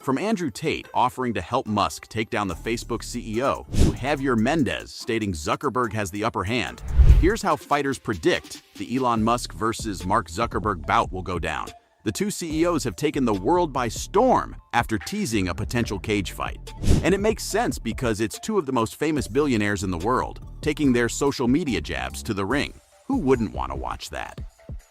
From Andrew Tate offering to help Musk take down the Facebook CEO, to Javier Mendez stating Zuckerberg has the upper hand, here's how fighters predict the Elon Musk versus Mark Zuckerberg bout will go down. The two CEOs have taken the world by storm after teasing a potential cage fight. And it makes sense because it's two of the most famous billionaires in the world, taking their social media jabs to the ring. Who wouldn't want to watch that?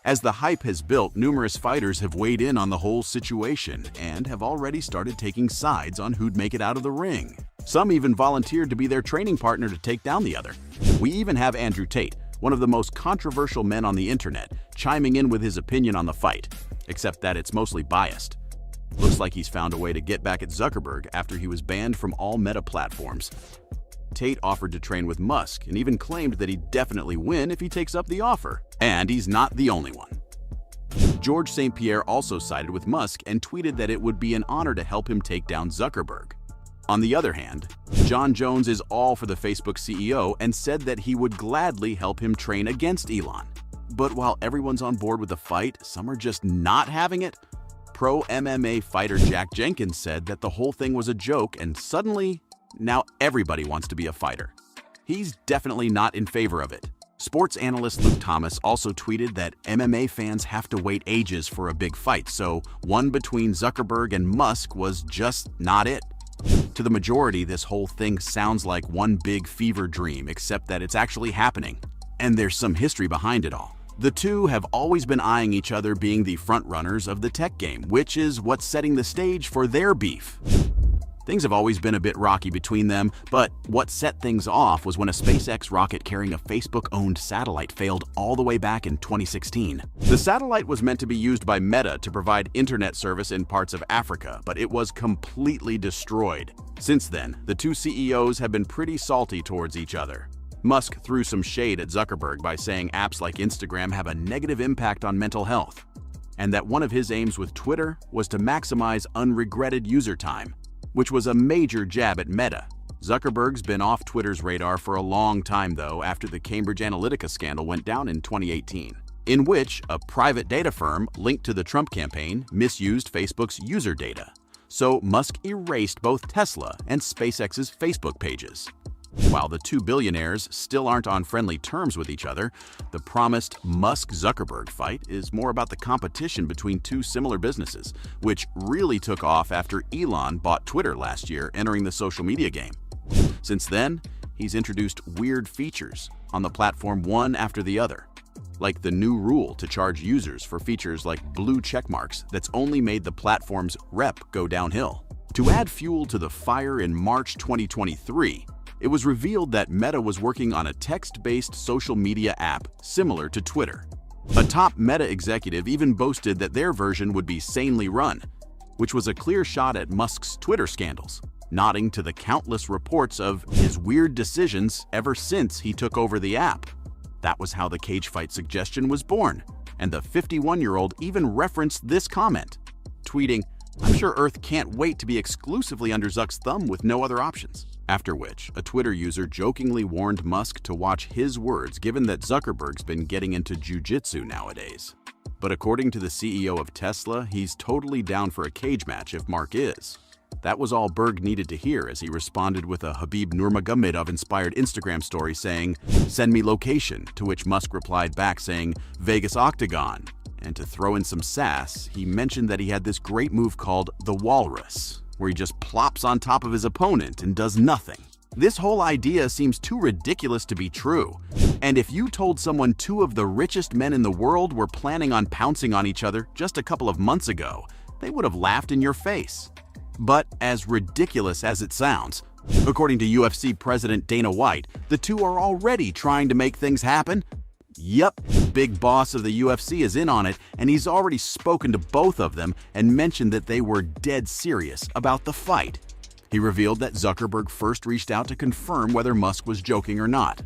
As the hype has built, numerous fighters have weighed in on the whole situation and have already started taking sides on who'd make it out of the ring. Some even volunteered to be their training partner to take down the other. We even have Andrew Tate, one of the most controversial men on the internet, chiming in with his opinion on the fight, except that it's mostly biased. Looks like he's found a way to get back at Zuckerberg after he was banned from all Meta platforms. Tate offered to train with Musk and even claimed that he'd definitely win if he takes up the offer. And he's not the only one. George St. Pierre also sided with Musk and tweeted that it would be an honor to help him take down Zuckerberg. On the other hand, John Jones is all for the Facebook CEO and said that he would gladly help him train against Elon. But while everyone's on board with the fight, some are just not having it. Pro MMA fighter Jack Jenkins said that the whole thing was a joke and suddenly, now everybody wants to be a fighter. He's definitely not in favor of it. Sports analyst Luke Thomas also tweeted that MMA fans have to wait ages for a big fight, so one between Zuckerberg and Musk was just not it. To the majority, this whole thing sounds like one big fever dream, except that it's actually happening. And there's some history behind it all. The two have always been eyeing each other being the frontrunners of the tech game, which is what's setting the stage for their beef. Things have always been a bit rocky between them, but what set things off was when a SpaceX rocket carrying a Facebook-owned satellite failed all the way back in 2016. The satellite was meant to be used by Meta to provide internet service in parts of Africa, but it was completely destroyed. Since then, the two CEOs have been pretty salty towards each other. Musk threw some shade at Zuckerberg by saying apps like Instagram have a negative impact on mental health, and that one of his aims with Twitter was to maximize unregretted user time, which was a major jab at Meta. Zuckerberg's been off Twitter's radar for a long time, though, after the Cambridge Analytica scandal went down in 2018, in which a private data firm linked to the Trump campaign misused Facebook's user data. So Musk erased both Tesla and SpaceX's Facebook pages. While the two billionaires still aren't on friendly terms with each other, the promised Musk-Zuckerberg fight is more about the competition between two similar businesses, which really took off after Elon bought Twitter last year, entering the social media game. Since then, he's introduced weird features on the platform one after the other, like the new rule to charge users for features like blue checkmarks that's only made the platform's rep go downhill. To add fuel to the fire in March 2023, it was revealed that Meta was working on a text-based social media app similar to Twitter. A top Meta executive even boasted that their version would be sanely run, which was a clear shot at Musk's Twitter scandals, nodding to the countless reports of his weird decisions ever since he took over the app. That was how the cage fight suggestion was born, and the 51-year-old even referenced this comment, tweeting, "I'm sure Earth can't wait to be exclusively under Zuck's thumb with no other options." After which, a Twitter user jokingly warned Musk to watch his words, given that Zuckerberg's been getting into jiu-jitsu nowadays. But according to the CEO of Tesla, he's totally down for a cage match if Mark is. That was all Berg needed to hear as he responded with a Habib Nurmagomedov-inspired Instagram story saying, "Send me location," to which Musk replied back saying, "Vegas Octagon." And to throw in some sass, he mentioned that he had this great move called the Walrus, where he just plops on top of his opponent and does nothing. This whole idea seems too ridiculous to be true. And if you told someone two of the richest men in the world were planning on pouncing on each other just a couple of months ago, they would have laughed in your face. But as ridiculous as it sounds, according to UFC president Dana White, the two are already trying to make things happen. Yep, big boss of the UFC is in on it, and he's already spoken to both of them and mentioned that they were dead serious about the fight. He revealed that Zuckerberg first reached out to confirm whether Musk was joking or not.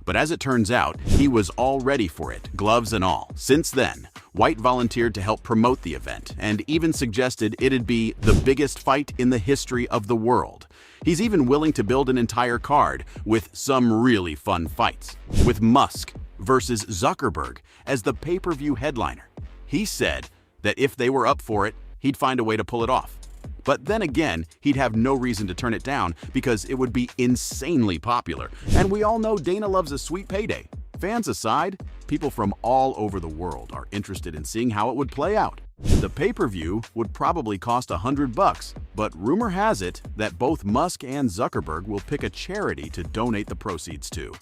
But as it turns out, he was all ready for it, gloves and all. Since then, White volunteered to help promote the event and even suggested it'd be the biggest fight in the history of the world. He's even willing to build an entire card with some really fun fights, with Musk versus Zuckerberg as the pay-per-view headliner. He said that if they were up for it, he'd find a way to pull it off. But then again, he'd have no reason to turn it down because it would be insanely popular. And we all know Dana loves a sweet payday. Fans aside, people from all over the world are interested in seeing how it would play out. The pay-per-view would probably cost $100, but rumor has it that both Musk and Zuckerberg will pick a charity to donate the proceeds to.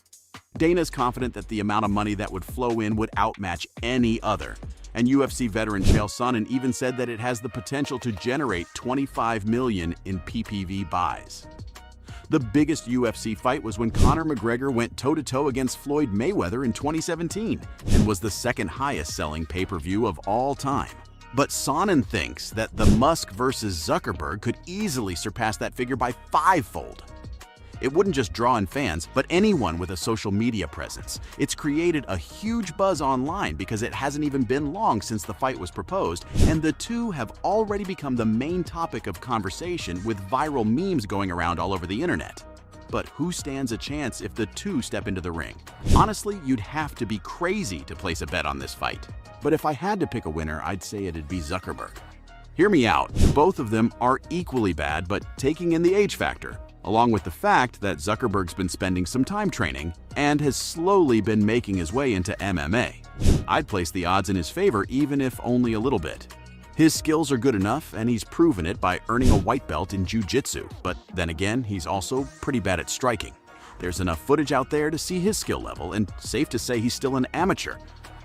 Dana's confident that the amount of money that would flow in would outmatch any other. And UFC veteran Chael Sonnen even said that it has the potential to generate $25 million in PPV buys. The biggest UFC fight was when Conor McGregor went toe-to-toe against Floyd Mayweather in 2017 and was the second highest-selling pay-per-view of all time. But Sonnen thinks that the Musk versus Zuckerberg could easily surpass that figure by fivefold. It wouldn't just draw in fans, but anyone with a social media presence. It's created a huge buzz online because it hasn't even been long since the fight was proposed, and the two have already become the main topic of conversation with viral memes going around all over the internet. But who stands a chance if the two step into the ring? Honestly, you'd have to be crazy to place a bet on this fight. But if I had to pick a winner, I'd say it'd be Zuckerberg. Hear me out. Both of them are equally bad, but taking in the age factor, along with the fact that Zuckerberg's been spending some time training and has slowly been making his way into MMA. I'd place the odds in his favor even if only a little bit. His skills are good enough and he's proven it by earning a white belt in jiu-jitsu, but then again, he's also pretty bad at striking. There's enough footage out there to see his skill level, and safe to say he's still an amateur.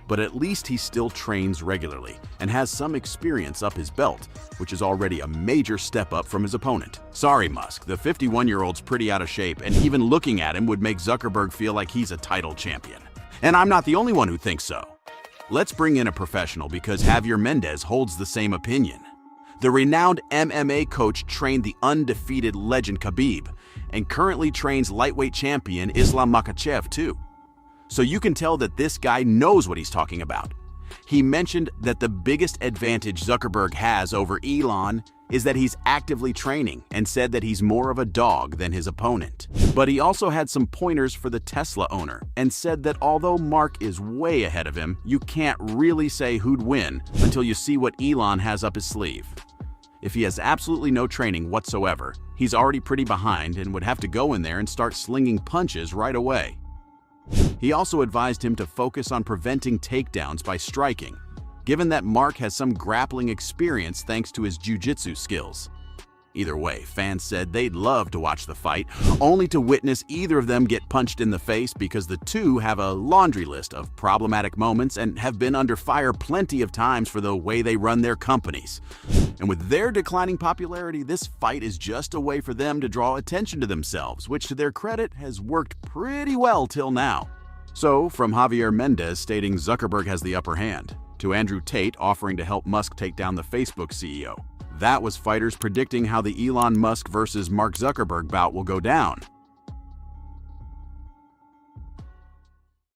But at least he still trains regularly and has some experience up his belt, which is already a major step up from his opponent. Sorry, Musk, the 51-year-old's pretty out of shape, and even looking at him would make Zuckerberg feel like he's a title champion. And I'm not the only one who thinks so. Let's bring in a professional because Javier Mendez holds the same opinion. The renowned MMA coach trained the undefeated legend Khabib and currently trains lightweight champion Islam Makhachev too. So you can tell that this guy knows what he's talking about. He mentioned that the biggest advantage Zuckerberg has over Elon is that he's actively training and said that he's more of a dog than his opponent. But he also had some pointers for the Tesla owner and said that although Mark is way ahead of him, you can't really say who'd win until you see what Elon has up his sleeve. If he has absolutely no training whatsoever, he's already pretty behind and would have to go in there and start slinging punches right away. He also advised him to focus on preventing takedowns by striking, given that Mark has some grappling experience thanks to his jiu-jitsu skills. Either way, fans said they'd love to watch the fight, only to witness either of them get punched in the face because the two have a laundry list of problematic moments and have been under fire plenty of times for the way they run their companies. And with their declining popularity, this fight is just a way for them to draw attention to themselves, which to their credit has worked pretty well till now. So, from Javier Mendez stating Zuckerberg has the upper hand, to Andrew Tate offering to help Musk take down the Facebook CEO. That was Fighters predicting how the Elon Musk versus Mark Zuckerberg bout will go down.